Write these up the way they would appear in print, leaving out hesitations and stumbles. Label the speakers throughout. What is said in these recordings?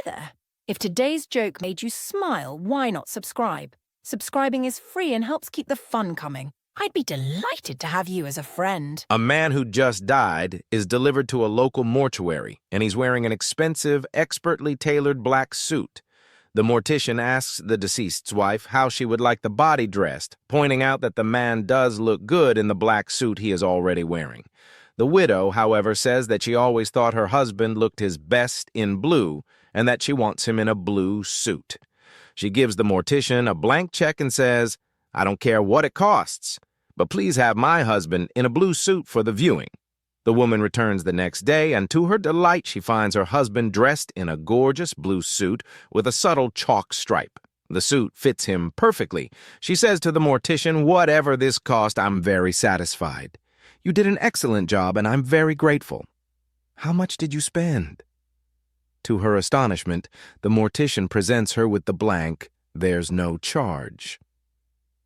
Speaker 1: there. If today's joke made you smile, why not subscribe? Subscribing is free and helps keep the fun coming. I'd be delighted to have you as a friend.
Speaker 2: A man who just died is delivered to a local mortuary, and he's wearing an expensive, expertly tailored black suit. The mortician asks the deceased's wife how she would like the body dressed, pointing out that the man does look good in the black suit he is already wearing. The widow, however, says that she always thought her husband looked his best in blue, and that she wants him in a blue suit. She gives the mortician a blank check and says, "I don't care what it costs, but please have my husband in a blue suit for the viewing." The woman returns the next day, and to her delight, she finds her husband dressed in a gorgeous blue suit with a subtle chalk stripe. The suit fits him perfectly. She says to the mortician, "Whatever this cost, I'm very satisfied. You did an excellent job, and I'm very grateful. How much did you spend?" To her astonishment, the mortician presents her with the blank, "There's no charge."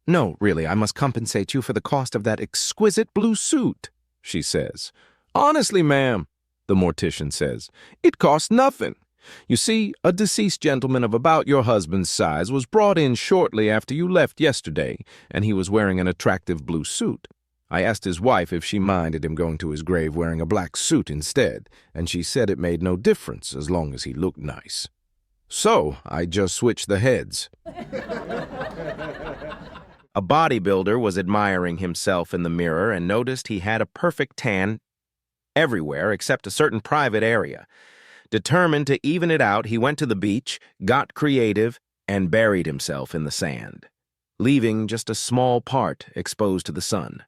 Speaker 2: "No, really, I must compensate you for the cost of that exquisite blue suit," she says. "Honestly, ma'am," the mortician says, "it cost nothing. You see, a deceased gentleman of about your husband's size was brought in shortly after you left yesterday, and he was wearing an attractive blue suit. I asked his wife if she minded him going to his grave wearing a black suit instead, and she said it made no difference as long as he looked nice. So I just switched the heads." A bodybuilder was admiring himself in the mirror and noticed he had a perfect tan everywhere except a certain private area. Determined to even it out, he went to the beach, got creative, and buried himself in the sand, leaving just a small part exposed to the sun.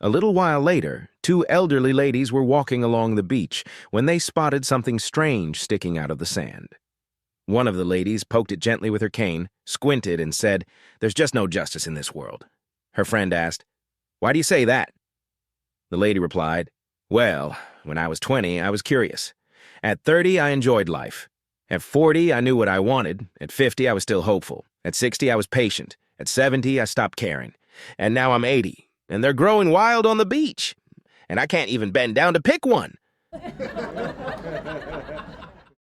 Speaker 2: A little while later, two elderly ladies were walking along the beach when they spotted something strange sticking out of the sand. One of the ladies poked it gently with her cane, squinted, and said, "There's just no justice in this world." Her friend asked, "Why do you say that?" The lady replied, "Well, when I was 20, I was curious. At 30, I enjoyed life. At 40, I knew what I wanted. At 50, I was still hopeful. At 60, I was patient. At 70, I stopped caring. And now I'm 80, and they're growing wild on the beach. And I can't even bend down to pick one."